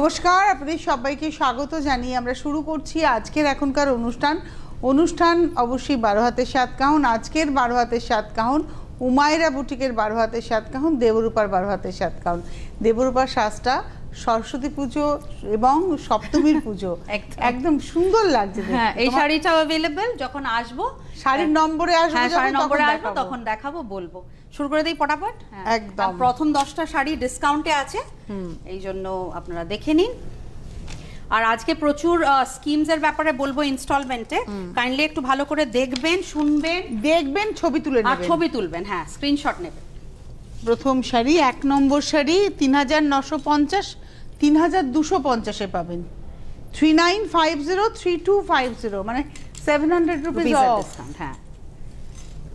নমস্কার, আপনাদের সবাইকে স্বাগত জানিয়ে আমরা শুরু করছি আজকের এখনকার অনুষ্ঠান অবশ্যই 12 হাতের 7 কাহন। আজকের 12 হাতের 7 কাহন উমায়রা বুটিকের 12 হাতের 7 কাহন, দেবরূপার 12 হাতের 7 কাহন। দেবরূপার সাজটা সরস্বতী পুজো এবং সপ্তমীর পুজো একদম সুন্দর লাগছে। হ্যাঁ, এই শাড়িটাও अवेलेबल। যখন আসবো শাড়ির নম্বরে আসবো, তখন দেখাবো, বলবো। শুরু করে দেই পটাপট। একদম প্রথম 10টা শাড়ি ডিসকাউন্টে আছে, এই জন্য আপনারা দেখে নিন। আর আজকে প্রচুর স্কিমস এর ব্যাপারে বলবো, ইনস্টলমেন্টে। কাইন্ডলি একটু ভালো করে দেখবেন, শুনবেন, ছবি তুলে নেবেন। আর ছবি তুলবেন, হ্যাঁ, স্ক্রিনশট নেবেন। প্রথম শাড়ি 1 নম্বর শাড়ি 3950, 3250 এ পাবেন। 3950, মানে 700 রুপিস অফ। হ্যাঁ,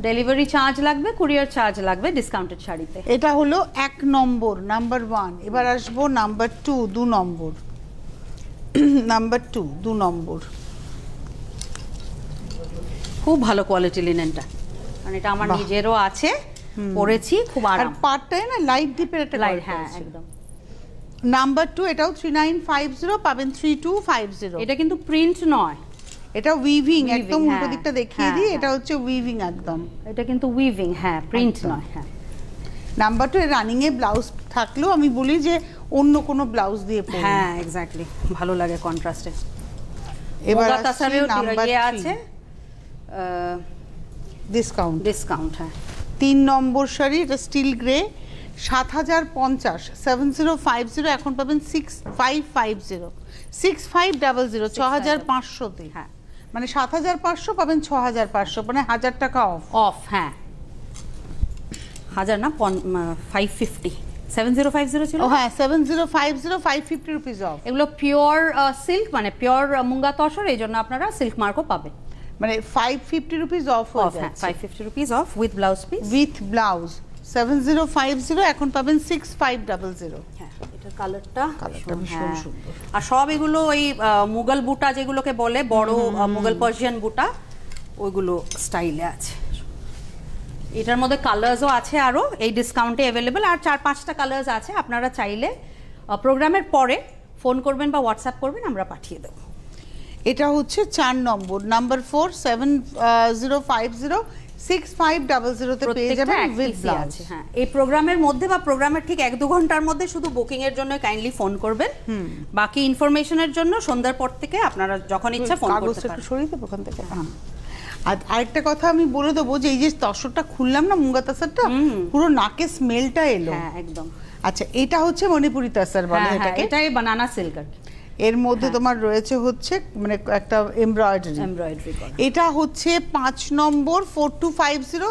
ডেলিভারি চার্জ লাগবে, কুরিয়ার চার্জ লাগবে ডিসকাউন্টেড শাড়িতে। এটা হলো 1 নম্বর, নাম্বার 1। এবার আসবো নাম্বার 2, 2 নম্বর। নাম্বার 2, 2 নম্বর। খুব ভালো কোয়ালিটি লিনেনটা, মানে এটা আমার নিজেরও আছে, পরেছি, খুব আরাম। আর পাটটায় না লাইট ডিপের একটা লাইট, হ্যাঁ একদম। নাম্বার 2, এটাও 3950, পাবেন 3250। এটা কিন্তু প্রিন্ট নয়, এটা উইভিং, একদম উল্টো হ্যাঁ, দিকটা দেখিয়ে দিই। এটা হচ্ছে উইভিং একদম, এটা কিন্তু উইভিং, হ্যাঁ, প্রিন্ট নয়। হ্যাঁ, নাম্বার 2 এর রানিং এ ব্লাউজ থাকলেও আমি বলি যে অন্য কোনো ব্লাউজ দিয়ে পরুন। হ্যাঁ, এক্স্যাক্টলি, ভালো লাগে কন্ট্রাস্টে। এবার তাসারেও নাম্বার ইয়ে আছে, ডিসকাউন্ট। হ্যাঁ, 3 নম্বর শাড়ি, এটা স্টিল গ্রে, 7050, 7050, এখন পাবেন 6550, 6500, 6500 তে। হ্যাঁ, মানে 7500 পাবেন 6500, মানে 1000 টাকা অফ। হ্যাঁ, 1000 না, 550, 7050 ছিল। ও হ্যাঁ, 7050, 550 রুপিস অফ। এগুলো পিওর সিল্ক, মানে পিওর মুঙ্গা তসর, এই জন্য আপনারা সিল্ক মার্কও পাবেন। মানে 550 রুপিস অফ হয়ে যাচ্ছে। 550 rupees of with blouse piece. With blouse 7050, এখন পাবেন 6500। হ্যাঁ, এটার কালারটা ভীষণ সুন্দর। আর সব এগুলো ওই মুঘল বুটা যেগুলোকে বলে, বড় মুঘল পার্সিয়ান বুটা, ওইগুলো স্টাইলে আছে। এটার মধ্যে কালার্সও আছে আরো, এই ডিসকাউন্টে अवेलेबल। আর 4-5টা কালার্স আছে, আপনারা চাইলে প্রোগ্রামের পরে ফোন করবেন বা হোয়াটসঅ্যাপ করবেন, আমরা পাঠিয়ে দেব। এটা হচ্ছে 4 নম্বর, নাম্বার 4, 7050, 6500 তে পেয়ে যাবেন উইথ ব্লাউজ। হ্যাঁ, এই প্রোগ্রামের মধ্যে বা প্রোগ্রামের ঠিক 1-2 ঘন্টার মধ্যে শুধু বুকিং এর জন্য কাইন্ডলি ফোন করবেন। বাকি ইনফরমেশনের জন্য সন্ধ্যার পর থেকে আপনারা যখন ইচ্ছা ফোন করতে পারেন। একটু সরিয়ে দেব ওখান থেকে। হ্যাঁ, আর আরেকটা কথা আমি বলে দেবো যে এই যে তসরটা খুললাম না, মুঙ্গা তাসারটা, পুরো নাকে স্মেলটা এলো। হ্যাঁ, একদম। আচ্ছা, এটা হচ্ছে মণিপুরি তাসার বলে এটাকে। এটাই বানানা সিল্ক আর কি। এর মধ্যে তোমার রয়েছে হচ্ছে মানে একটা এমব্রয়ডারি করা। এটা হচ্ছে 5 নম্বর, 4250,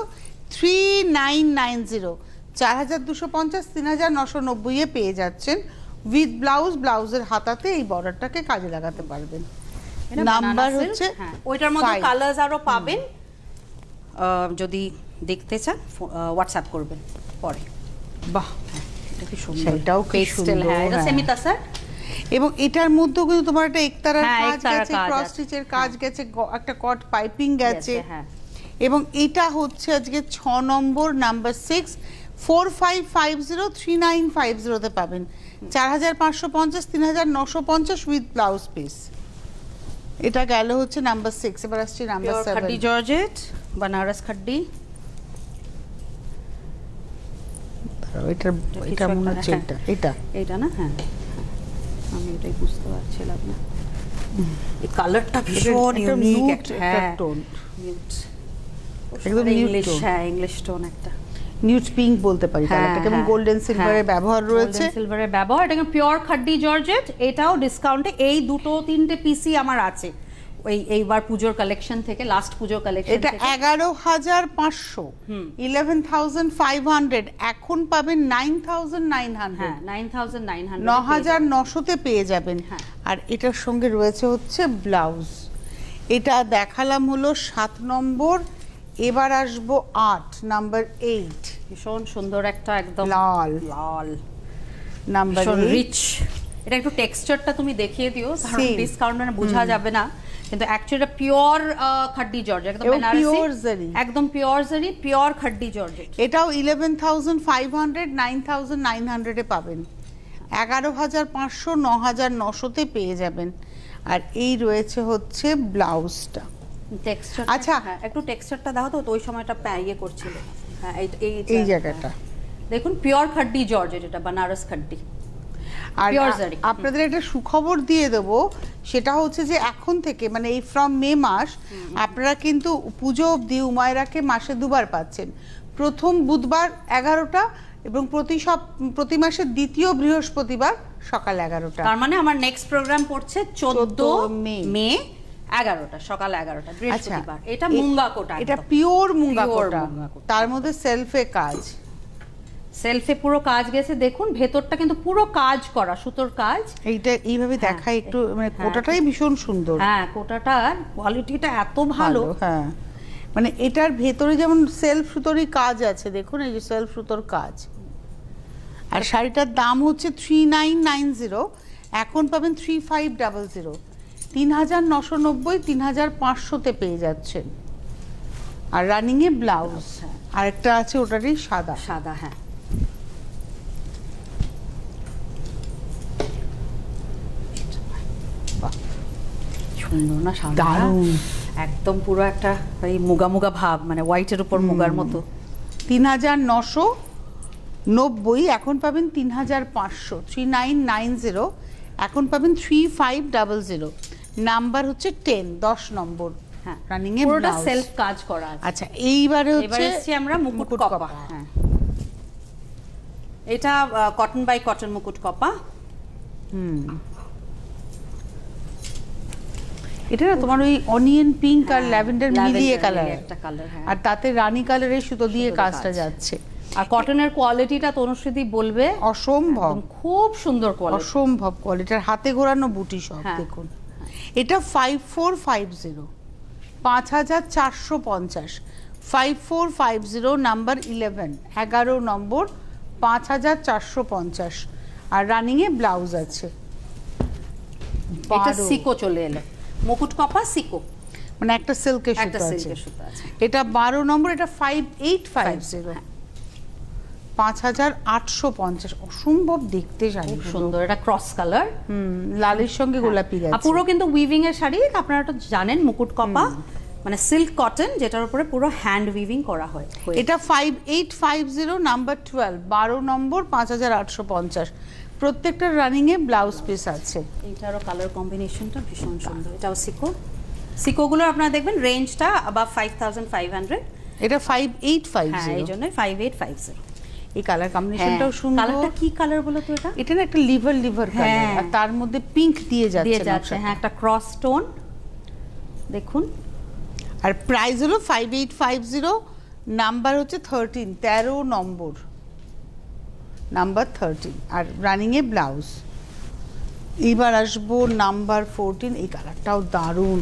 3990, 4250, 3990 এ পেয়ে যাচ্ছেন উইথ ব্লাউজ। ব্লাউজের হাতাতে এই বর্ডারটাকে কাজে লাগাতে পারবেন। নাম্বার হচ্ছে ওইটার মধ্যে কালার্স আরো পাবেন, যদি দেখতে চান হোয়াটসঅ্যাপ করবেন পরে। বাহ, এটা কি সুন্দর, সেটাও কি সুন্দর। হ্যাঁ, এটা সেমি তাসার। এবং এটার মধ্যেও কিন্তু তোমার একটা একতারার কাজ একতারার গেছে, কাজ ক্রস আছে। স্টিচের কাজ গেছে, একটা কট পাইপিং গেছে। হ্যাঁ, এবং এটা হচ্ছে আজকে 6 নম্বর, নাম্বার 6, 4550, 3950 তে পাবেন 4550, 3950 উইথ ব্লাউজ পিস। এটা গেল হচ্ছে নাম্বার 6। এবার আসছে নাম্বার 7, খাড্ডি জর্জেট, বানারস খাড্ডি। এটা মনে হচ্ছে এটা না, হ্যাঁ, আমি এটাই বুঝতে পারছিলাম না। এই কালারটা ভীষণ ইউনিক একটা টোন, একদম ইংলিশ। হ্যাঁ, ইংলিশ টোন একটা নিউড পিঙ্ক বলতে পারি কালারটাকে। এবং গোল্ডেন সিলভারের ব্যবহার রয়েছে, সিলভারের ব্যবহার। এটা পিওর খাড্ডি জর্জেট, এটাও ডিসকাউন্টে। এই 2-3টে পিসই আমার আছে এইবার পুজোর কালেকশন থেকে, লাস্ট পুজোর কালেকশন। এটা 11500, 11500, এখন পাবেন 9900। হ্যাঁ, 9900, 9900 তে পেয়ে যাবেন। আর এটার সঙ্গে রয়েছে হচ্ছে ব্লাউজ। এটা দেখালাম হলো 7 নম্বর। এবার আসবো 8, নাম্বার 8, ভীষণ সুন্দর একটা একদম লাল নাম্বার 8, রিচ। এটা একটু টেক্সচারটা তুমি দেখিয়ে দিও, কারণ ডিসকাউন্টে বোঝা যাবে না, কিন্তু অ্যাকচুয়ালি পিওর খাড্ডি জর্জেট, একদম বেনারসি, একদম পিওর জারি, পিওর খাড্ডি জর্জেট। এটাও 11500, 9900 এ পাবেন। 11,500 9,900-তে পেয়ে যাবেন। আর এই রয়েছে হচ্ছে ব্লাউজটা। টেক্সচার আচ্ছা। হ্যাঁ, একটু টেক্সচারটা দাও তো ওই সময়টা ইয়ে করছিল। হ্যাঁ, এই জায়গাটা দেখুন, পিওর খাড্ডি জর্জেট, এটা বানারস খাড্ডি। আর Pure zari। আপনাদের একটা সুখবর দিয়ে দেব, সেটা হচ্ছে যে এখন থেকে মানে এই ফ্রম মে মাস আপনারা কিন্তু পুজো অবধি উমায়রাকে মাসে দুবার পাচ্ছেন। প্রথম বুধবার 11টা এবং প্রতি মাসের দ্বিতীয় বৃহস্পতিবার সকাল 11টা। তার মানে আমার নেক্সট প্রোগ্রাম পড়ছে 14 মে। মে 11টা, সকাল 11টা আচ্ছা, বৃহস্পতিবার। এটা মুঙ্গা কোটা, এটা পিওর মুঙ্গা Pure কোটা, মুঙ্গা কোটা। তার মধ্যে সেলফে কাজ। সেলফে পুরো কাজ গেছে, দেখুন ভেতরটা কিন্তু পুরো কাজ করা, সুতোর কাজ। এইটা এইভাবে দেখায় একটু, মানে কোটাটাই ভীষণ সুন্দর। হ্যাঁ, কোটাটার কোয়ালিটিটা এত ভালো। হ্যাঁ, মানে এটার ভেতরে যেমন সেলফ সুতোরই কাজ আছে, দেখুন এই যে সেলফ সুতোর কাজ। আর শাড়িটার দাম হচ্ছে 3990, এখন পাবেন 3500, 3990 3500-তে পেয়ে যাচ্ছেন। আর রানিং এ ব্লাউজ, আর একটা আছে ওটারই সাদা। সাদা, হ্যাঁ। সুন্দর না সাদা? দারুণ। একদম পুরো একটা এই মুগা মুগা ভাব, মানে হোয়াইটের উপর মুগার মতো। 3990, এখন পাবেন 3500, 3990, এখন পাবেন 3500। নাম্বার হচ্ছে 10 নম্বর। হ্যাঁ, রানিং এ পুরোটা ব্লাউজ। সেলফ কাজ করা আছে। আচ্ছা, এইবারে এবার হচ্ছে এসেছি আমরা মুকুট কপা। হ্যাঁ, এটা কটন বাই কটন মুকুট কপা। এটা না তোমার ওই অনিয়ন পিঙ্ক আর হ্যাঁ, ল্যাভেন্ডার lavender মিলিয়ে কালার, মিলিয়ে একটা কালার, হ্যাঁ। আর তাতে রানী কালারের সুতো দিয়ে সুতোর কাজটা কাজ। যাচ্ছে। আর কটনের কোয়ালিটিটা তনুশ্রীদি বলবে অসম্ভব, একদম খুব সুন্দর কোয়ালিটি। অসম্ভব কোয়ালিটির, হাতে ঘোরানো বুটি সব। হ্যাঁ। দেখুন এটা 5450, 5450, 5450, নাম্বার 11 নম্বর, 5450। আর রানিং এ ব্লাউজ আছে। এটা 12, সিকো চলে এলো, মুকুট কপা সিকো, মানে একটা সিল্কের একটা সুতো আছে। সিল্কের সুতো আছে। এটা 12 নম্বর, এটা 5850, হ্যাঁ। 5850। অসম্ভব দেখতে শাড়ি, খুব সুন্দর, এটা ক্রস কালার। লালের সঙ্গে গোলাপি আর গেছে। পুরো কিন্তু উইভিং এর শাড়ি, আপনারা তো জানেন মুকুট কপা মানে সিল্ক কটন, যেটার উপরে পুরো হ্যান্ড উইভিং করা হয়। এটা 5850, নাম্বার 12, 12 নম্বর, 5850। প্রত্যেকটা রানিং এ ব্লাউজ পিস আছে। এইটারও কালার কম্বিনেশনটা ভীষণ সুন্দর। এটাও সিকো। সিকোগুলো আপনারা দেখবেন রেঞ্জটা আবার 5500। এটা হ্যাঁ, 5850। এই জন্য 5850। এই কালার কম্বিনেশনটাও সুন্দর। কালারটা কি কালার বলো তো এটা? এটা না একটা লিভার কালার, হ্যাঁ। আর তার মধ্যে পিঙ্ক দিয়ে দিয়ে যাচ্ছে যাচ্ছে, নকশাটা। হ্যাঁ, একটা ক্রস টোন দেখুন। আর প্রাইস হলো 5850, নাম্বার হচ্ছে 13 নম্বর, নাম্বার 13। আর রানিং এ ব্লাউজ। এইবার আসবো নাম্বার 14, এই কালারটাও দারুণ।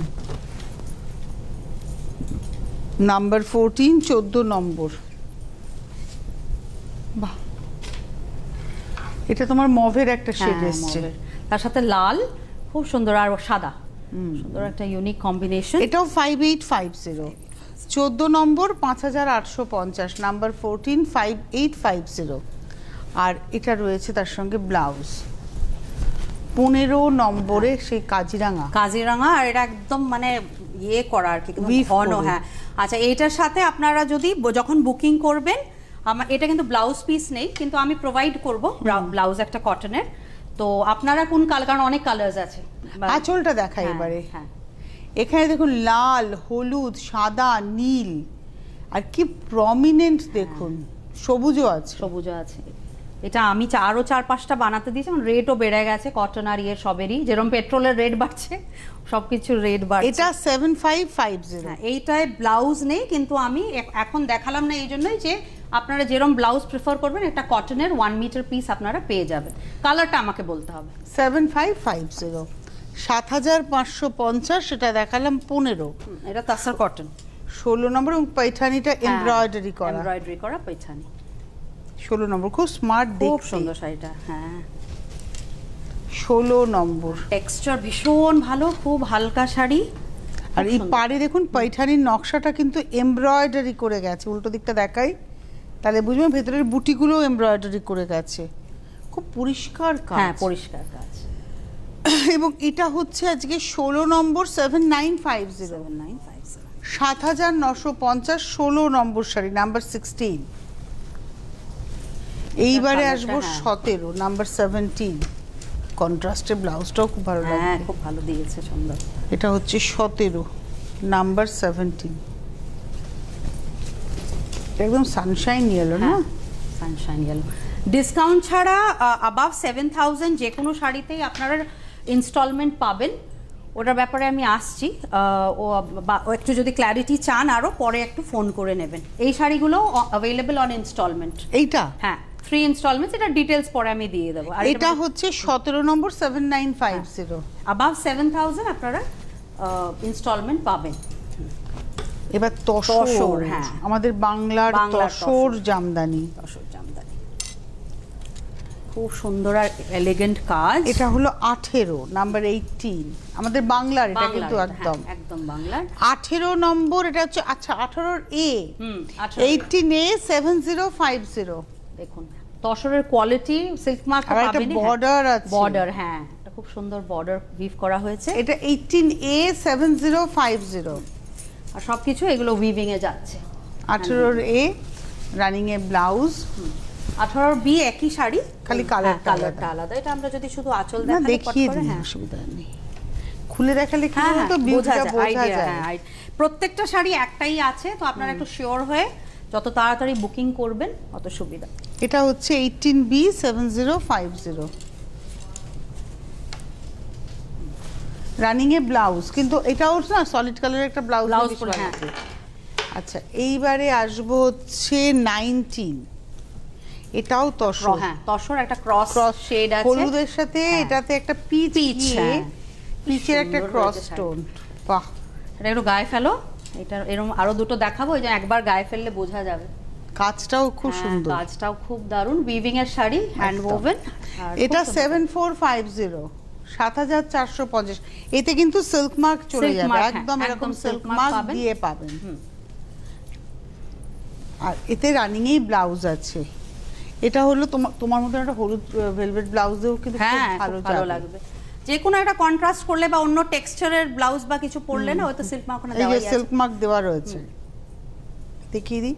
নাম্বার 14, 14 নম্বর। বাহ, এটা তোমার মভের একটা শেড হ্যাঁ, এসছে। মবের। তার সাথে লাল, খুব সুন্দর, আর সাদা, সুন্দর একটা ইউনিক কম্বিনেশন। এটাও 5850, 14 নম্বর, 5850, নাম্বার 14, 5850। আর এটা রয়েছে তার সঙ্গে ব্লাউজ 15 নম্বরে, সেই কাজিরাঙা। কাজিরাঙা, আর এটা একদম মানে ইয়ে করা আর কি, একদম Weave ঘন। করে। হ্যাঁ, আচ্ছা, এইটার সাথে আপনারা যদি যখন বুকিং করবেন, আমার এটা কিন্তু ব্লাউজ পিস নেই, কিন্তু আমি প্রোভাইড করব ব্লাউজ একটা কটনের। তো আপনারা কোন কালার, কারণ অনেক কালার্স আছে। আঁচলটা দেখাই হ্যাঁ, এবারে। হ্যাঁ। এখানে দেখুন লাল, হলুদ, সাদা, নীল, আর কি প্রমিনেন্ট দেখুন, সবুজও আছে। সবুজ আছে। এটা আমি আরো 4-5টা বানাতে দিয়েছি, রেটও বেড়ে গেছে কটন আর ইয়ের সবেরই, যেরকম পেট্রোলের রেট বাড়ছে, সবকিছুর রেট বাড়ছে। এটা 7550। হ্যাঁ, এইটায় ব্লাউজ নেই, কিন্তু আমি এখন দেখালাম না এই জন্যই যে আপনারা যেরকম ব্লাউজ প্রেফার করবেন, একটা কটনের 1 মিটার পিস আপনারা পেয়ে যাবেন। কালারটা আমাকে বলতে হবে। 7550, 7550, সেটা দেখালাম 15। এটা তাসার কটন, 16 নম্বর, এবং पैठानीটা এমব্রয়ডারি করা, এমব্রয়ডারি করা पैठानी। 16 নম্বর, খুব স্মার্ট খুব দেখতে। সুন্দর শাড়িটা, হ্যাঁ। 16 নম্বর। টেক্সচার ভীষণ ভালো, খুব হালকা শাড়ি। আর এই পাড়ে দেখুন पैठानीর নকশাটা কিন্তু এমব্রয়ডারি করে গেছে। উল্টো দিকটা দেখাই, তাহলে বুঝবেন ভেতরের বুটিগুলো এমব্রয়ডারি করে গেছে। খুব পরিষ্কার হ্যাঁ কাজ। পরিষ্কার কাজ। এবং এটা হচ্ছে আজকে 16 নম্বর 7950, 7950 7950, 16 নম্বর শাড়ি, নাম্বার 16। এইবারে কালারটা, আসবো হ্যাঁ। 17 নাম্বার 17, কন্ট্রাস্টে ব্লাউজটাও খুব ভালো হ্যাঁ লাগবে। খুব ভালো দিয়েছে, সুন্দর। এটা হচ্ছে 17 নাম্বার 17, একদম সানশাইন ইয়েলো না? হ্যাঁ সানশাইন ইয়েলো। ডিসকাউন্ট ছাড়া অ্যাবাভ 7000 যে কোনো শাড়িতেই আপনারা ইনস্টলমেন্ট পাবেন। ওটার ব্যাপারে আমি আসছি। ও একটু যদি ক্ল্যারিটি চান আরও, পরে একটু ফোন করে নেবেন। এই শাড়িগুলো অ্যাভেলেবল অন ইনস্টলমেন্ট। এইটা হ্যাঁ 3 ইনস্টলমেন্টস, এটা ডিটেলস পরে আমি দিয়ে দেবো। আর এটা হচ্ছে 17 নম্বর 7950। অ্যাবাভ 7000 আপনারা ইনস্টলমেন্ট পাবেন। এবার তসর, তসর, হ্যাঁ। আমাদের বাংলার বাংলার তসর তসর। জামদানি। তসর জামদানি খুব সুন্দর আর এলিগেন্ট কাজ। এটা হলো 18 নাম্বার 18, আমাদের বাংলার, এটা বাংলার কিন্তু এটা, একদম হ্যাঁ, একদম বাংলার। 18 নম্বর। এটা হচ্ছে আচ্ছা 18 এ, 18 18 এ 7050। দেখুন তসরের কোয়ালিটি, সিল্ক মার্ক আর একটা বর্ডার আছে, বর্ডার, হ্যাঁ এটা খুব সুন্দর বর্ডার উইভ করা হয়েছে। এটা 18 এ 7050। আর সবকিছু এগুলো উইভিং এ যাচ্ছে। 18 এ রানিং এ ব্লাউজ, 18 বি একই শাড়ি, খালি কালারটা কালারটা আলাদা। এটা আমরা যদি শুধু আঁচল না দেখালে দেখিয়ে দিই, হ্যাঁ অসুবিধা নেই, খুলে দেখালে কি হ্যাঁ তো বোঝা বিউটিটা যায়, বোঝা idea, যায়। হ্যাঁ, প্রত্যেকটা শাড়ি একটাই আছে, তো আপনারা একটু শিওর হয়ে যত তাড়াতাড়ি বুকিং করবেন অত সুবিধা। এটা হচ্ছে 18 বি 7050 রানিং এ ব্লাউজ, কিন্তু এটাও না সলিড কালারের একটা ব্লাউজ ব্লাউজ পরে, হ্যাঁ। আচ্ছা এইবারে আসবো হচ্ছে 19, এটাও তসর, হ্যাঁ তসর একটা ক্রস ক্রস শেড আছে, হলুদের সাথে হ্যাঁ। এটাতে একটা পিচ, পিচ, হ্যাঁ। পিচের একটা সুন্দর ক্রস হয়েছে স্টোন। বাহ, এটা একটু গায়ে ফেলো। এটা এরকম আরো দুটো দেখাবো, এই যে একবার গায়ে ফেললে বোঝা যাবে। কাজটাও খুব হ্যাঁ, সুন্দর। কাজটাও খুব দারুণ, উইভিং এর শাড়ি, হ্যান্ড ওভেন। এটা 7450, 7450। এতে কিন্তু সিল্ক মার্ক চলে Silk যাবে, mark, হ্যাঁ, একদম এরকম একদম সিল্ক silk mark মার্ক পাবেন। দিয়ে পাবেন। আর এতে রানিং এই ব্লাউজ আছে। এটা হলো তোমার মতো একটা হলুদ ভেলভেট ব্লাউজেও কিন্তু খুব হ্যাঁ ভালো খুব ভালো লাগবে। যে কোনো একটা কন্ট্রাস্ট করলে বা অন্য টেক্সচারের ব্লাউজ বা কিছু পরলে না, হয়তো সিল্ক মার্ক ওখানে এই যে দেওয়াই আছে। সিল্ক মার্ক দেওয়া রয়েছে, দেখিয়ে দিই,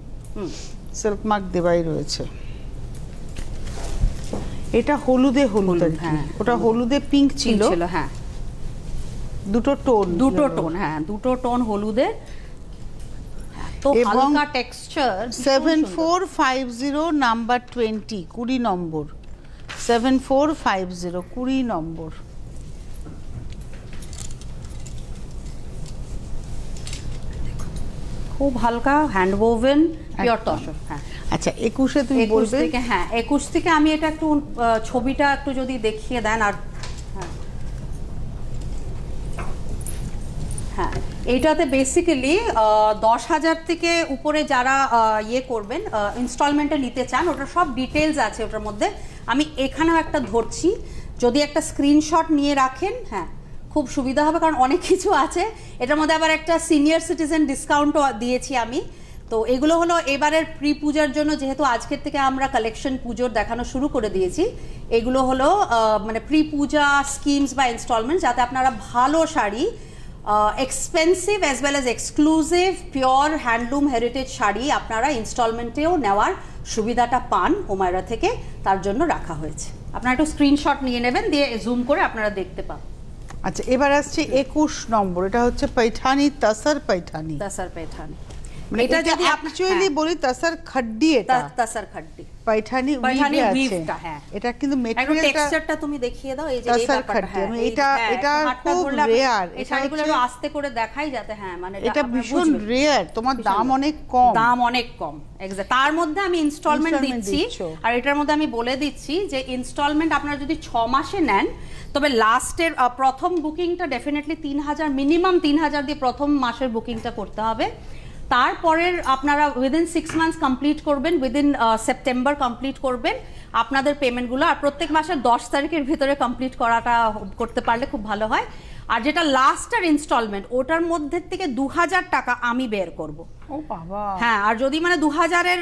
সিল্ক মার্ক দেওয়াই রয়েছে। এটা হলুদে হলুদ আর কি, হ্যাঁ। ওটা হলুদে পিঙ্ক ছিল, হ্যাঁ দুটো টোন, দুটো টোন, হ্যাঁ দুটো টোন হলুদে, তো এবং হালকা টেক্সচার। 7450 নাম্বার 20, 20 নম্বর, 7450 20 নম্বর। খুব হালকা হ্যান্ড ওভেন পিওর একদম। তসর। হ্যাঁ আচ্ছা 21 তুমি 21 বলবে, থেকে, হ্যাঁ 21 থেকে আমি এটা একটু ছবিটা একটু যদি দেখিয়ে দেন। আর হ্যাঁ হ্যাঁ এইটাতে বেসিক্যালি 10,000 থেকে উপরে যারা ইয়ে করবেন, ইনস্টলমেন্টে নিতে চান, ওটা সব ডিটেলস আছে ওটার মধ্যে। আমি এখানেও একটা ধরছি, যদি একটা স্ক্রিনশট নিয়ে রাখেন, হ্যাঁ খুব সুবিধা হবে, কারণ অনেক কিছু আছে এটার মধ্যে। আবার একটা সিনিয়র সিটিজেন ডিসকাউন্টও দিয়েছি আমি। তো এগুলো হলো এবারের প্রি পূজার জন্য, যেহেতু আজকের থেকে আমরা কালেকশন পুজোর দেখানো শুরু করে দিয়েছি। এগুলো হলো মানে প্রি পূজা স্কিমস বা ইনস্টলমেন্ট, যাতে আপনারা ভালো sari, expensive as well as exclusive pure handloom heritage sari আপনারা ইনস্টলমেন্টেও নেওয়ার সুবিধাটা পান হুমায়রা থেকে, তার জন্য রাখা হয়েছে। আপনারা একটু স্ক্রিনশট নিয়ে নেবেন, দিয়ে জুম করে আপনারা দেখতে পাবেন। আচ্ছা এবার আসছে 21 নম্বর, এটা হচ্ছে पैठानी तसर पैठानी। তাসার পেঠানি, মানে এটা এটা যদি অ্যাকচুয়ালি বলি তসর খড্ডি, এটা তাসার খাড্ডি, पैठानी पैठानी উইভে আছে। weave-টা, হ্যাঁ। এটা কিন্তু একটু মেটেরিয়ালটা টেক্সচারটা তুমি দেখিয়ে দাও। এই যে এই তাসার ব্যাপারটা, খাড্ডি, হ্যাঁ, আমি এই- এটা হ্যাঁ, এটা একটু হাতটা খুব ধরলে আপনি- রেয়ার, এই শাড়িগুলো একটু আস্তে করে দেখাই, যাতে হ্যাঁ মানে এটা আপনারা ভীষণ বুঝবেন। রেয়ার, তোমার দাম অনেক কম, দাম অনেক কম, এক্সাক্ট। তার মধ্যে আমি ইনস্টলমেন্ট Installment দিচ্ছি, দিচ্ছ। আর এটার মধ্যে আমি বলে দিচ্ছি যে ইনস্টলমেন্ট আপনারা যদি 6 মাসে নেন, তবে লাস্টের প্রথম বুকিংটা ডেফিনেটলি 3000, মিনিমাম 3000 দিয়ে প্রথম মাসের বুকিংটা করতে হবে। তারপরের আপনারা উইদিন 6 মান্থস কমপ্লিট করবেন, উইদিন সেপ্টেম্বর কমপ্লিট করবেন আপনাদের পেমেন্টগুলো। আর প্রত্যেক মাসের 10 তারিখের ভিতরে কমপ্লিট করতে পারলে খুব ভালো হয়। আর যেটা লাস্টের ইনস্টলমেন্ট, ওটার মধ্যে থেকে 2000 টাকা আমি বের করব। ও বাবা, হ্যাঁ, আর যদি মানে 2000-এর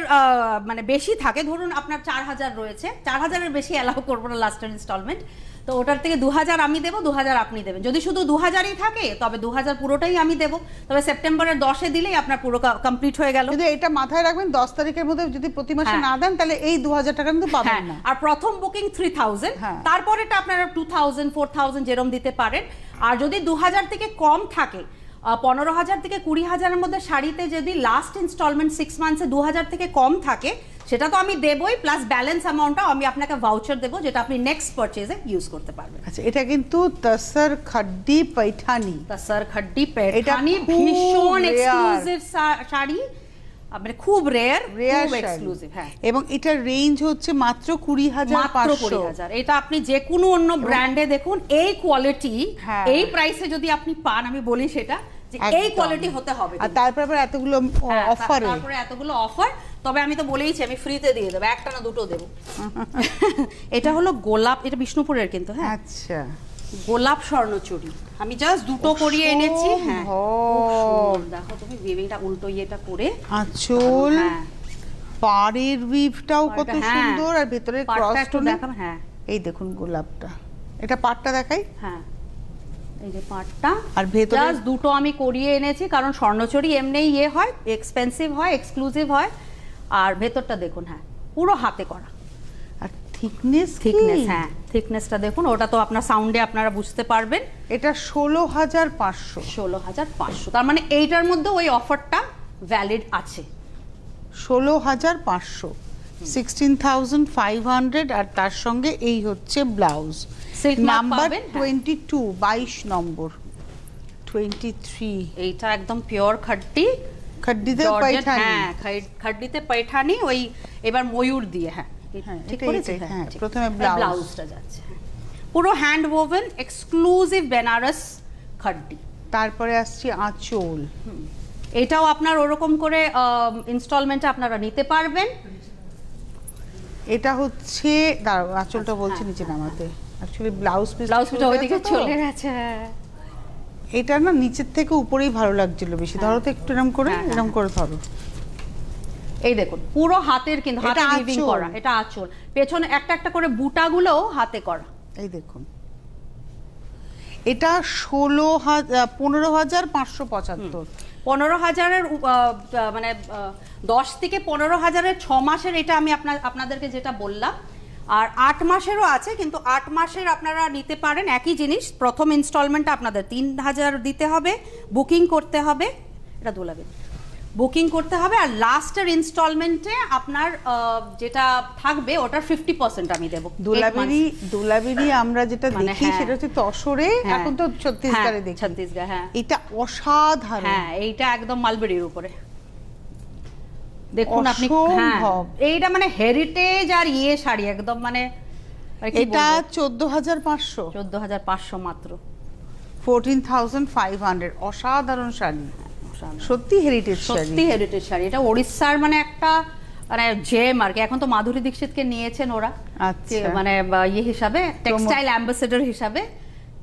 মানে বেশি থাকে, ধরুন আপনার 4000 রয়েছে, 4000-এর বেশি অ্যালাউ করবো না লাস্ট ইনস্টলমেন্ট, তো ওটার থেকে 2000 আমি দেবো, 2000 আপনি দেবেন। যদি শুধু 2000-ই থাকে তবে 2000 পুরোটাই আমি দেবো, তবে সেপ্টেম্বরের 10-এ দিলেই আপনার পুরো কমপ্লিট হয়ে গেল। কিন্তু এটা মাথায় রাখবেন 10 তারিখের মধ্যে যদি প্রতি মাসে হ্যাঁ। না দেন তাহলে এই 2000 টাকা কিন্তু পাবেন হ্যাঁ, না। আর প্রথম বুকিং 3000, হ্যাঁ। তারপরেটা আপনারা 2000 4000 যেরকম দিতে পারেন। আর যদি 2000 থেকে কম থাকে, 15000 থেকে 20000-এর মধ্যে শাড়িতে যদি লাস্ট ইনস্টলমেন্ট 6 মান্থসে 2000 থেকে কম থাকে, সেটা তো আমি দেবই, প্লাস ব্যালেন্স অ্যামাউন্টটা আমি আপনাকে ভাউচার দেবো, যেটা আপনি নেক্সট পারচেজে ইউজ করতে পারবেন। আচ্ছা, এটা কিন্তু তসর খাড্ডি পৈঠানি, তসর খাড্ডি পেঠানি, খুব ভীষণ rare। এক্সক্লুসিভ শাড়ি, মানে খুব রেয়ার, রেয়ার খুব এক্সক্লুসিভ। হ্যাঁ, এবং এটার রেঞ্জ হচ্ছে মাত্র 20500। মাত্র 20000। এটা আপনি যে কোনো অন্য ব্র্যান্ডে দেখুন, এই কোয়ালিটি হ্যাঁ। এই প্রাইসে যদি আপনি পান, আমি বলি সেটা যে এই একদম। কোয়ালিটি হতে হবে। আর তারপর আবার এতগুলো হ্যাঁ, অফারে, তারপরে এতগুলো অফার, তবে আমি তো বলেইছি আমি ফ্রিতে দিয়ে দেবো, একটা না দুটো দেবো। এটা হলো গোলাপ, এটা বিষ্ণুপুরের কিন্তু। হ্যাঁ, আচ্ছা, গোলাপ স্বর্ণচুড়ি আমি জাস্ট দুটো করিয়ে এনেছি। হ্যাঁ, খুব সুন্দর। দেখো তুমি উইভিংটা উল্টো ইয়েটা করে, আঁচল, হ্যাঁ, পাড়ের উইভটাও কত পাড়টা, হ্যাঁ। সুন্দর, আর ভেতরে পাড়টা ক্রস একটু টোন। দেখাবো। হ্যাঁ, এই দেখুন গোলাপটা, এটা পাড়টা দেখাই। হ্যাঁ, এই যে পাটটা, আর ভেতরে জাস্ট দুটো আমি করিয়ে এনেছি, কারণ স্বর্ণচুরি এমনি ইয়ে হয়, এক্সপেন্সিভ হয়, এক্সক্লুসিভ হয়। আর ভেতরটা দেখুন, হ্যাঁ, পুরো হাতে করা। আর থিকনেস, হ্যাঁ, থিকনেসটা দেখুন, ওটা তো আপনার সাউন্ডে আপনারা বুঝতে পারবেন। এটা 16500। 16500, তার মানে এইটার মধ্যে ওই অফারটা ভ্যালিড আছে। 16500, 16500, আর তার সঙ্গে এই হচ্ছে ব্লাউজ, Silk mark নাম্বার পাবেন, হ্যাঁ। 22 নম্বর, 23 এইটা একদম পিওর খাড্ডি খাড্ডিতে জর্জেট। পৈঠানি। হ্যাঁ, খাড্ডিতে পৈঠানি, ওই এবার ময়ূর দিয়ে। হ্যাঁ, হ্যাঁ, ঠিক এটাই, করেছি। এটাই, হ্যাঁ, ঠিক। প্রথমে এই ব্লাউজ। ব্লাউজটা যাচ্ছে, হ্যাঁ। পুরো হ্যান্ড ওভেন এক্সক্লুসিভ বেনারস খাড্ডি। তারপরে আসছি আঁচল, এটাও আপনার ওরকম করে ইনস্টলমেন্টে আপনারা নিতে পারবেন। এটা হচ্ছে, দাঁড়াও আঁচলটা বলছি নিচে নামাতে, অ্যাকচুয়ালি ব্লাউজ ব্লাউজটা ওইদিকে চলে গেছে। এটা না নিচের থেকে উপরেই ভালো লাগছিল বেশি। ধরো তো একটু এরকম করে, হ্যাঁ, হ্যাঁ, এরকম করে ধরো। এই দেখুন পুরো হাতের, কিন্তু হাতে এটা উইভিং আঁচল। করা, এটা আঁচল, পেছনে একটা একটা করে বুটাগুলোও হাতে করা। এই দেখুন, এটা 15575। 15000-এর মানে 10 থেকে 15000-এর 6 মাসের, এটা আমি আপনাদেরকে যেটা বললাম। আর 8 মাসেরও আছে, কিন্তু 8 মাসের আপনারা নিতে পারেন। একই জিনিস, প্রথম ইনস্টলমেন্টটা আপনাদের 3000 দিতে হবে, বুকিং করতে হবে, এটা দোলাবে, বুকিং করতে হবে। আর লাস্টের ইনস্টলমেন্টে আপনার যেটা থাকবে ওটার 50% আমি দেবো। দোলাবেরি আমরা যেটা মানে দেখি হ্যাঁ। সেটা হচ্ছে তসরে, হ্যাঁ। এখন তো ছত্তিশগড়ে দেখি। ছত্তিশগড়, হ্যাঁ। এটা অসাধারণ। হ্যাঁ, এইটা একদম মালবেরির উপরে দেখুন আপনি। হ্যাঁ, অসম্ভব। এইটা মানে হেরিটেজ আর ইয়ে শাড়ি একদম, মানে এটা 14500, 14500 মাত্র। 14500, অসাধারণ শাড়ি, সত্যি হেরিটেজ শাড়ি, সত্যি হেরিটেজ শাড়ি। এটা ওড়িশার মানে একটা মানে জেম আর কি। এখন তো মাধুরী দীক্ষিতকে নিয়েছেন ওরা, আচ্ছা। মানে ইয়ে হিসাবে, টেক্সটাইল অ্যাম্বাসেডর হিসাবে।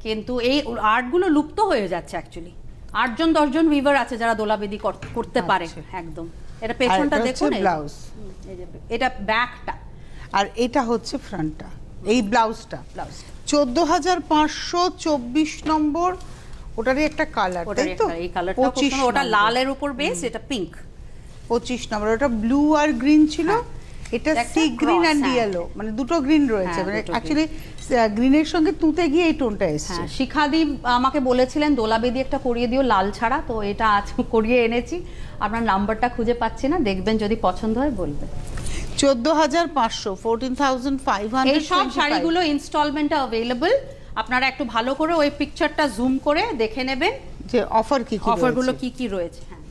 কিন্তু এই আর্টগুলো লুপ্ত হয়ে যাচ্ছে অ্যাকচুয়ালি। 8জন 10জন উইভার আছে যারা দোলাবেদি করতে পারে একদম। এটা পেছনটা দেখুন, ব্লাউজ, এটা ব্যাকটা, আর এটা হচ্ছে ফ্রন্টটা, এই ব্লাউজটা 14524 নম্বর। ওটারই একটা কালার, তাই তো? এই কালারটা খুব সুন্দর, ওটা লালের উপর বেস, এটা পিঙ্ক। 25 নম্বর, ওটা ব্লু আর গ্রিন ছিল, এটা সি গ্রিন এন্ড হ্যাঁ। ইয়েলো, মানে দুটো গ্রিন রয়েছে। হ্যাঁ, মানে দুটো অ্যাকচুয়ালি গ্রিনের সঙ্গে তুতে গিয়ে এই টোনটা এসেছে। হ্যাঁ, শিখাদি আমাকে বলেছিলেন দোলাবেদি একটা করিয়ে দিও লাল ছাড়া, তো এটা আজ করিয়ে এনেছি। আপনার নাম্বারটা খুঁজে পাচ্ছি না, দেখবেন যদি পছন্দ হয় বলবেন। 14500, 14500। এই সব শাড়িগুলো ইনস্টলমেন্টে अवेलेबल। আপনারা একটু ভালো করে ওই পিকচারটা জুম করে দেখে নেবেন যে অফার কি কি, অফারগুলো কি কি রয়েছে। হ্যাঁ,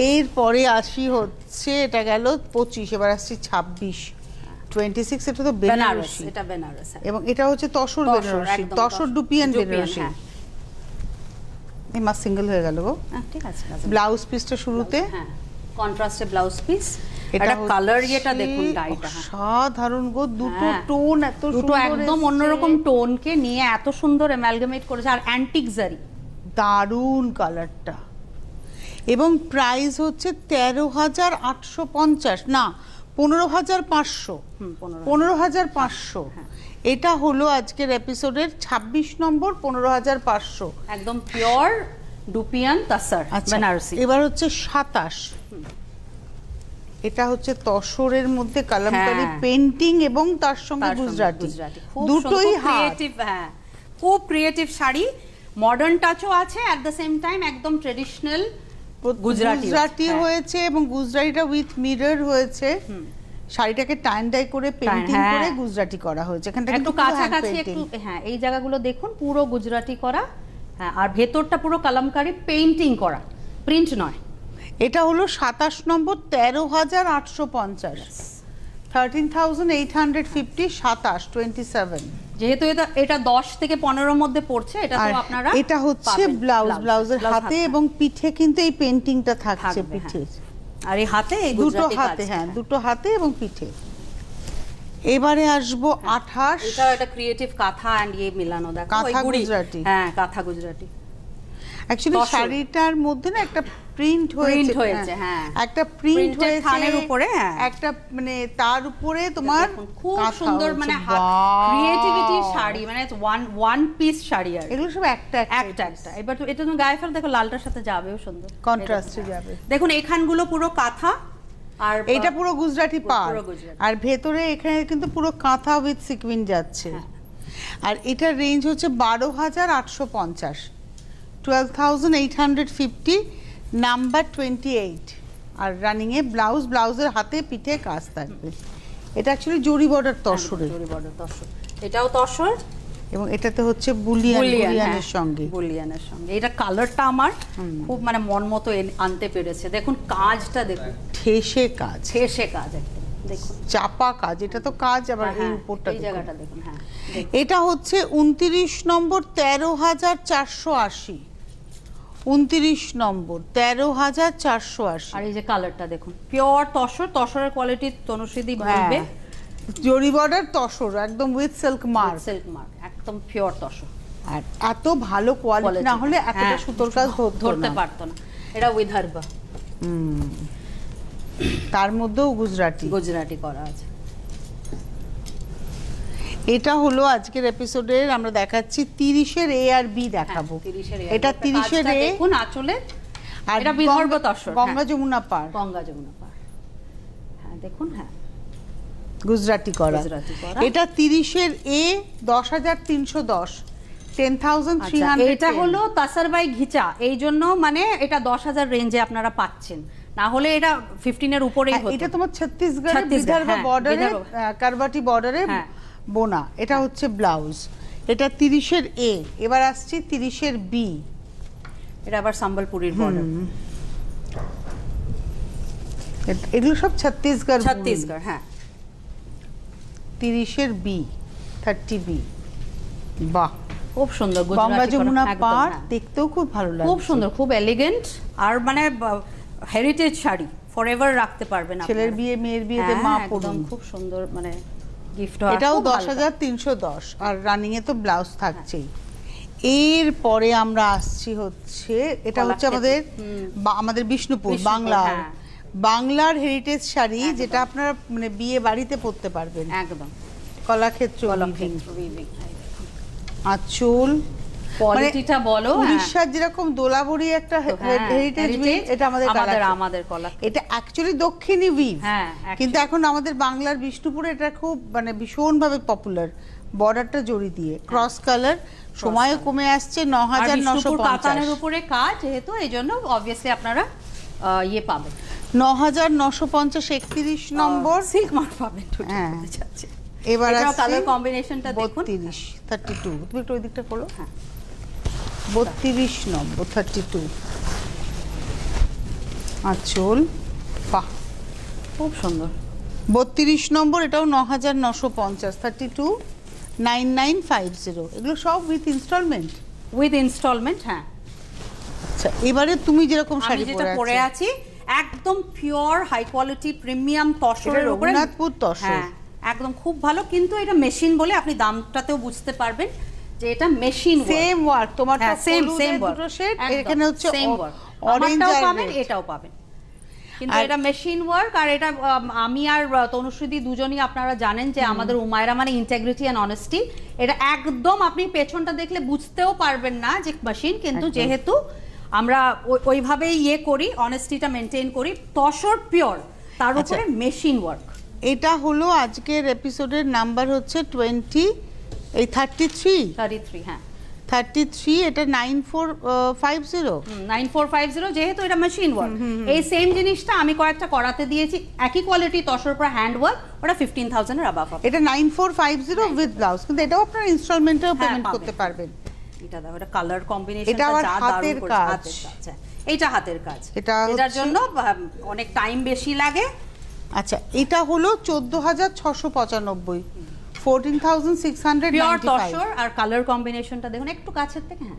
এরপরে আসি হচ্ছে, এটা গেল 25, এবার আসছি 26, 26। এটা তো বেনারস, বেনারসি, এটা বেনারস। এবং এটা হচ্ছে তসর বেনারসি, একদম তসর ডুপিয়ান বেনারসি। হ্যাঁ, এই মাস সিঙ্গেল হয়ে গেল গো। ঠিক আছে। ব্লাউজ পিসটা শুরুতে, হ্যাঁ, কন্ট্রাস্টে ব্লাউজ পিস। এটা এটা কালার ইয়েটা দেখুন, ডাইটা। সাধারণ গো, দুটো হ্যাঁ। টোন এত দুটো সুন্দর একদম এসছে। অন্যরকম টোনকে নিয়ে এত সুন্দর অ্যামালগামেট করেছে, আর অ্যান্টিক জারি। দারুণ কালারটা। এবং প্রাইস হচ্ছে 13,850, না 15,500, 15,500। এটা হলো আজকের এপিসোডের 26 নম্বর, 15,500। একদম পিওর ডুপিয়ান তাসার বেনারসি। এবার হচ্ছে 27, এটা হচ্ছে তসরের মধ্যে কালামকারী পেন্টিং এবং তার সঙ্গে গুজরাটি, দুটোই ক্রিয়েটিভ। হ্যাঁ, খুব ক্রিয়েটিভ শাড়ি, মডার্ন টাচও আছে, এট দ্য সেম টাইম একদম ট্রেডিশনাল গুজরাটি হয়েছে এবং গুজরাটিটা উইথ মিরর হয়েছে। শাড়িটাকে টাইন ডাই করে পেইন্টিং করে গুজরাটি করা হয়েছে। এখানটা একটু কাছাকাছি একটু, হ্যাঁ এই জায়গাগুলো দেখুন পুরো গুজরাটি করা। হ্যাঁ, আর ভেতরটা পুরো কালামকারী পেইন্টিং করা, প্রিন্ট নয়। এটা হলো 27 নম্বর, 13,850, 13,850, 27, 27। যেহেতু এটা 10 থেকে 15 মধ্যে পড়ছে, এটা তো আপনারা এটা হচ্ছে ব্লাউজের হাতে এবং পিঠে কিন্তু এই পেইন্টিংটা থাকছে পিঠে, আর এই হাতে দুটো হাতে, হ্যাঁ দুটো হাতে এবং পিঠে। এবারে আসবো 28, এটা একটা ক্রিয়েটিভ কাঁথা এন্ড ইয়ে মিলানো, দেখো কাঁথা গুজরাটি। হ্যাঁ, কাঁথা গুজরাটি। অ্যাকচুয়ালি শাড়িটার মধ্যে না একটা প্রিন্ট হয়েছে, হ্যাঁ একটা প্রিন্ট হয়েছে থানের উপরে, হ্যাঁ একটা মানে তার উপরে তোমার খুব সুন্দর মানে ক্রিয়েটিভিটি শাড়ি, মানে ওয়ান পিস শাড়ি। আর এগুলো সব একটা একটা। এবার এটা তুমি গায়ে ফেল, দেখো লালটার সাথে যাবেও সুন্দর, কন্ট্রাস্টে যাবে। দেখুন এখানগুলো পুরো কাঁথা, আর এটা পুরো গুজরাটি পাড়, আর ভেতরে এখানে কিন্তু পুরো কাঁথা উইথ সিকুইন যাচ্ছে। আর এটার রেঞ্জ হচ্ছে 12,850, 12,850, নাম্বার 28। আর রানিং এ ব্লাউজের হাতে পিঠে কাজ থাকবে। এটা অ্যাকচুয়ালি জরি বর্ডার তসরের, এটাও তসর এবং এটাতে হচ্ছে বুলিয়ানের সঙ্গে, এটা কালারটা আমার খুব মানে মন মতো আনতে পেরেছে। দেখুন কাজটা, দেখুন ঠেসে কাজ একদম, দেখুন চাপা কাজ। এটা তো কাজ, আবার এই উপরটা এই জায়গাটা দেখুন। হ্যাঁ, এটা হচ্ছে 29 নম্বর, 13,480, 29 নম্বর, 13,480। আর এই যে কালারটা দেখুন, পিওর তসরের কোয়ালিটি, তনুশ্রীদি বলবে জরি বর্ডার তসর একদম উইথ সিল্ক মার্ক, একদম পিওর তসর। আর এত ভালো কোয়ালিটি না হলে এতটা সুতোর কাজ ধরতে পারতো না। এটা উইধার্বা, তার মধ্যেও গুজরাটি করা আছে। এটা হলো আজকের এপিসোডের আমরা দেখাচ্ছি 30-এর এ আর বি দেখাবো। এটা 30-এর এ, দেখুন আঁচলে, আর এটা বিদর্ভ তসর, গঙ্গা যমুনা পার। হ্যাঁ দেখুন, হ্যাঁ গুজরাটি করা। এটা 30-এর এ, 10,310, 10,300। এটা হলো তাসার বাই ঘিচা, এই জন্য মানে এটা 10,000 রেঞ্জে আপনারা পাচ্ছেন, না হলে এটা 15 এর উপরেই হতো। এটা তোমার ছত্তিশগড়ের বিদর্ভ বর্ডারে, কারবাটি বর্ডারে বোনা। এটা হচ্ছে ব্লাউজ। এটা 30-এর এ। এবার আসছি 30-এর বি। এটা আবার সম্বলপুরীর বর্ডার। এগুলো সব ছত্তিশগড়, হ্যাঁ। 30-এর বি, 30 বি। বাহ, খুব সুন্দর গঙ্গা যমুনা পার, দেখতেও খুব ভালো লাগে, খুব সুন্দর, খুব এলিগেন্ট, আর মানে হেরিটেজ শাড়ি ফরএভার রাখতে পারবেন। ছেলের বিয়ে, মেয়ের বিয়েতে মা পরুন, খুব সুন্দর মানে গিফট। এটাও 10,310, আর রানিং এ তো ব্লাউজ থাকছেই। এরপরে আমরা আসছি হচ্ছে, এটা হচ্ছে আমাদের বিষ্ণুপুর বাংলার হেরিটেজ শাড়ি, যেটা আপনারা মানে বিয়ে বাড়িতে পরতে পারবেন একদম। কলাক্ষেত্র আঁচল, কোয়ালিটিটা বলো, উড়িষ্যার যেরকম দোলাবড়ি একটা হেরিটেজ উইভ, এটা আমাদের কলাক্ষেত্র। এটা অ্যাকচুয়ালি দক্ষিণী উইভ, কিন্তু এখন আমাদের বাংলার বিষ্ণুপুরে এটা খুব মানে ভীষণ ভাবে পপুলার। বর্ডারটা জড়ি দিয়ে ক্রস কালার, সময়ও কমে আসছে। 9,950 কাতানের উপরে কাজ, যেহেতু এই জন্য অবভিয়াসলি আপনারা ইয়ে পাবেন 9,950, 31 নম্বর সিল্ক মার্ক পাবেন। এবার আছে কালার কম্বিনেশনটা দেখুন, 32, 32। তুমি একটু ওই দিকটা করো। হ্যাঁ, 32 নম্বর, 32 আঁচল। বাহ, খুব সুন্দর। 32 নম্বর, এটাও 9,950, 32, 9950। এগুলো সব উইথ ইনস্টলমেন্ট। হ্যাঁ, আচ্ছা। এবারে তুমি যেরকম শাড়ি পরে আছি, একদম পিওর হাই কোয়ালিটি প্রিমিয়াম তসরের উপরে, রঘুনাথপুর তসর। হ্যাঁ, একদম খুব ভালো, কিন্তু এটা মেশিন বলে আপনি দামটাতেও বুঝতে পারবেন যে এটা মেশিন সেম ওয়ার্ক। তোমারটা সেম দুটো সেট, এখানে হচ্ছে Orange আমারটাও আর পাবেন red। এটাও পাবেন, কিন্তু আর- এটা মেশিন ওয়ার্ক। আর এটা আমি আর তনুশ্রীদি দুজনই আপনারা জানেন যে আমাদের উমায়রা মানে ইন্টিগ্রিটি এন্ড অনেস্টি। এটা একদম আপনি পেছনটা দেখলে বুঝতেও পারবেন না যে মেশিন, কিন্তু একদম। যেহেতু আমরা ওইভাবেই করি, অনেস্টিটা মেনটেন করি, তসর পিওর, তার আচ্ছা। উপরে মেশিন ওয়ার্ক। এটা হলো আজকের এপিসোডের নাম্বার হচ্ছে 33, 33, হ্যাঁ 33, এটা 9450। 9450, যেহেতু এটা মেশিন ওয়ার্ক। এই সেম জিনিসটা আমি কয়েকটা করাতে দিয়েছি, একই কোয়ালিটি তসর পর হ্যান্ড ওয়ার্ক, ওটা 15,000 এর অ্যাবাভ হবে। এটা 9450 উইথ ব্লাউজ, কিন্তু এটাও আপনারা ইনস্টলমেন্টেও হ্যাঁ, পেমেন্ট পাবেন। করতে পারবেন। এটা দেখো, এটা কালার কম্বিনেশন, এটা আবার হাতের কাজ। এইটা হাতের কাজ, এটা এটার হচ্ছে- জন্য অনেক টাইম বেশি লাগে। আচ্ছা, এটা হলো 14,695, 14,695। পিওর তসর, আর কালার কম্বিনেশনটা দেখুন একটু কাছের থেকে। হ্যাঁ,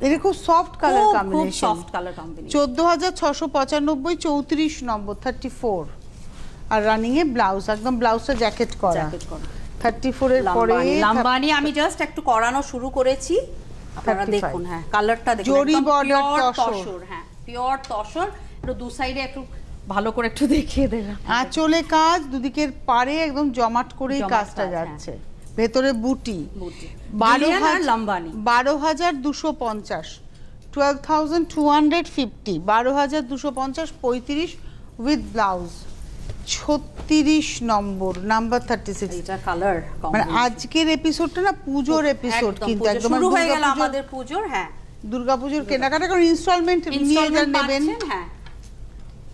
এটা খুব সফট কালার খুব কম্বিনেশন। Soft colour combination. 14,695, 34 নম্বর, 34। আর রানিং এ ব্লাউজ, একদম ব্লাউজটা জ্যাকেট করা। জ্যাকেট করা 34 এর পরে লাম্বানি আমি জাস্ট একটু করানো শুরু করেছি, আপনারা 35 দেখুন। হ্যাঁ, কালারটা দেখুন, জরি একদম border pure তসর। হ্যাঁ পিওর তসর। একটু দু সাইডে একটু ভালো করে একটু দেখিয়ে দিলাম। আঁচলে কাজ, দুদিকের পারে একদম জমাট করেই জমাট কাজটা কাজ, যাচ্ছে। ভেতরে বুটি। বুটি। 12,000 Brilliant আর Lambani. 12,250, 12,250, 12,250, 35 with blouse. 36 number, number 36। এটা কালার মানে আজকের এপিসোডটা না পুজোর এপিসোড, কিন্তু একদম শুরু হয়ে গেল দুর্গাপুজোর- আমাদের পুজোর। হ্যাঁ, দুর্গাপুজোর কেনাকাটা করে ইনস্টলমেন্ট নিয়ে যা ইনস্টলমেন্ট নেবেন। পাচ্ছেন। হ্যাঁ,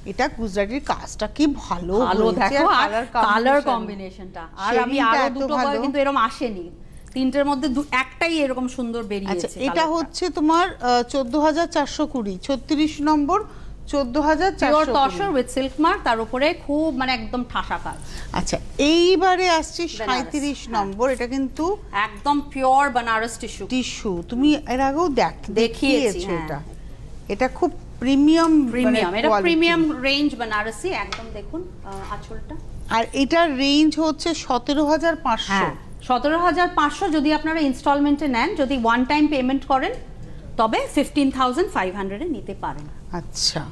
এটা গুজরাটির কাজটা কি ভালো ভালো হয়েছে, দেখো, আর আর কালার কম্বিনেশনটা। আর আমি Shading টা আরো এত দুটো ভালো। কিন্তু এরকম আসেনি, তিনটের মধ্যে একটাই এরকম সুন্দর আচ্ছা, বেরিয়েছে। এটা কালারটা। হচ্ছে তোমার 14,420, 36 নম্বর, pure 14,420। Tussar with silk mark, তার উপরে খুব মানে একদম ঠাসা কাজ। আচ্ছা, এইবারে আসছে বেনারস, 37 হ্যাঁ। নম্বর। এটা কিন্তু একদম পিওর বানারস টিস্যু। টিস্যু, তুমি এর আগেও দেখিয়েছি, দেখিয়েছো হ্যাঁ। এটা। এটা খুব প্রিমিয়াম প্রিমিয়াম, এটা প্রিমিয়াম রেঞ্জ বানারসি। একদম দেখুন আঁচলটা। আর এটার রেঞ্জ হচ্ছে 17,500। হ্যাঁ, 17,500 যদি আপনারা ইনস্টলমেন্টে নেন, যদি ওয়ান টাইম পেমেন্ট করেন তবে 15,500 এ নিতে পারেন। আচ্ছা,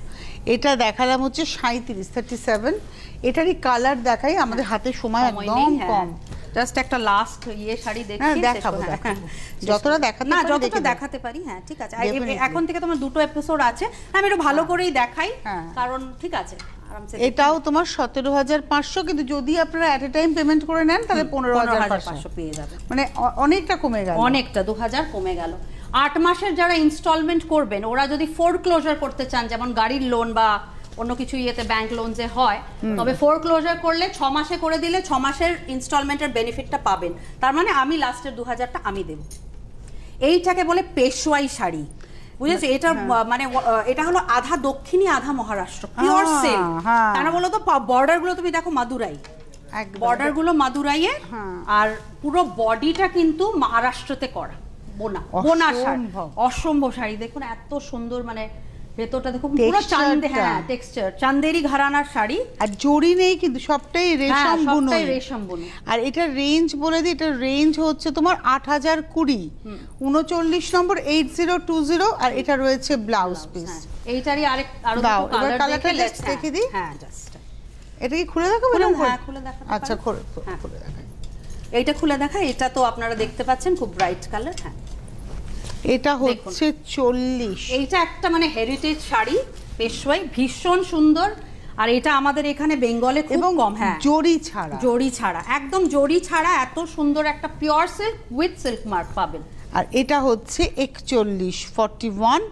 এটা দেখালাম হচ্ছে 37। এটারই কালার দেখাই, আমাদের হাতে সময় একদম কম। জাস্ট একটা লাস্ট শাড়ি হ্যাঁ, দেখিয়ে দেখাবো, শেষ করে- দেখাবো। শেষ যতটা করে- দেখাতে না, পারি যতটা দেখে দেখাতে পারি। হ্যাঁ, ঠিক আছে। আর Definitely। এখন থেকে তোমার দুটো এপিসোড আছে, আমি একটু ভালো করেই দেখাই, হ্যাঁ। কারণ ঠিক আছে আরামসে এটাও তোমার 17,500, কিন্তু যদি আপনারা এট এ টাইম পেমেন্ট করে নেন তাহলে 15,500। 15,500 পেয়ে যাবেন। মানে অনেকটা কমে গেল। অনেকটা 2,000 কমে গেল। 8 মাসের যারা ইনস্টলমেন্ট করবেন, ওরা যদি ফোরক্লোজার করতে চান, যেমন গাড়ির লোন বা অন্য কিছু ব্যাংক লোন যে হয়, তবে ফোরক্লোজার করলে 6 মাসে করে দিলে 6 মাসের ইনস্টলমেন্টের বেনিফিটটা পাবেন। তার মানে আমি লাস্টের 2,000টা আমি দেব। এইটাকে বলে পেশওয়াই শাড়ি, বুঝেছো? এটা মানে এটা হলো আধা দক্ষিণী আধা মহারাষ্ট্র, পিওর সিল্ক। হ্যাঁ। কেন বলো তো, বর্ডার গুলো তুমি দেখো মাদুরাই, একদম। বর্ডার গুলো মাদুরাইয়ের, হ্যাঁ। আর পুরো বডিটা কিন্তু মহারাষ্ট্রতে করা বোনা শাড়ি। অসম্ভব। অসম্ভব শাড়ি দেখুন, এত সুন্দর, মানে ভেতরটা দেখুন পুরো Texture-টা। হ্যাঁ টেক্সচার, চান্দেরি ঘরানার শাড়ি। আর জড়ি নেই, কিন্তু সবটাই হ্যাঁ, রেশম বুনো। সবটাই রেশম বুনো। আর এটা রেঞ্জ বলে দিই, এটা রেঞ্জ হচ্ছে তোমার 8,020, 39 নম্বর, 8020। আর এটা রয়েছে ব্লাউজ পিস। হ্যাঁ, এইটারই আরো দাও, দুটো এবার কালার কালারটা দেখে just দেখে দিই। হ্যাঁ, জাস্ট এটা কি খুলে দেখাবো? খুলে- এরকম করে? হ্যাঁ, খুলে দেখাতে আচ্ছা, পারো। হ্যাঁ। খুলে দেখাই। এইটা খুলে দেখা, এটা তো আপনারা দেখতে পাচ্ছেন খুব ব্রাইট কালার। হ্যাঁ, এটা হচ্ছে 40। এইটা একটা মানে হেরিটেজ শাড়ি, পেশওয়াই, ভীষণ সুন্দর। আর এটা আমাদের এখানে বেঙ্গলে খুব এবং কম। হ্যাঁ, জড়ি ছাড়া। জড়ি ছাড়া, একদম জড়ি ছাড়া এত সুন্দর একটা pure silk with silk mark পাবেন। আর এটা হচ্ছে 41, 41।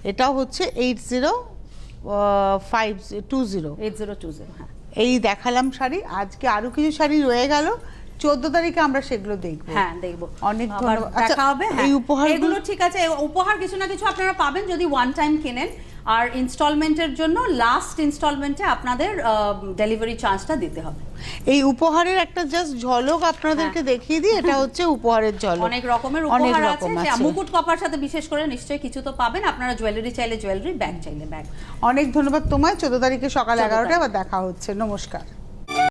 এটাও হচ্ছে 8020। 8020। হ্যাঁ, এই দেখালাম শাড়ি। আজকে আরো কিছু শাড়ি রয়ে গেল, 14 তারিখে আমরা সেগুলো দেখবো। হ্যাঁ, দেখবো। অনেক আবার ধন্যবাদ। আচ্ছা, দেখা হবে। এই হ্যাঁ, উপহারগুলো- এগুলো ঠিক আছে, উপহার কিছু না কিছু আপনারা পাবেন যদি ওয়ান টাইম কেনেন। আর ইনস্টলমেন্টের জন্য লাস্ট ইনস্টলমেন্টে আপনাদের ডেলিভারি চার্জটা দিতে হবে। এই উপহারের একটা জাস্ট ঝলক আপনাদেরকে দেখিয়ে দিই। এটা হচ্ছে উপহারের ঝলক। অনেক রকমের অনেক উপহার রকম আছে। আছে। মুকুট কপার সাথে বিশেষ করে নিশ্চয়ই কিছু তো পাবেন। আপনারা জুয়েলারি চাইলে জুয়েলারি, ব্যাগ চাইলে ব্যাগ। অনেক ধন্যবাদ তোমায়। 14 তারিখে সকাল 14 11টায় আবার দেখা হচ্ছে। নমস্কার।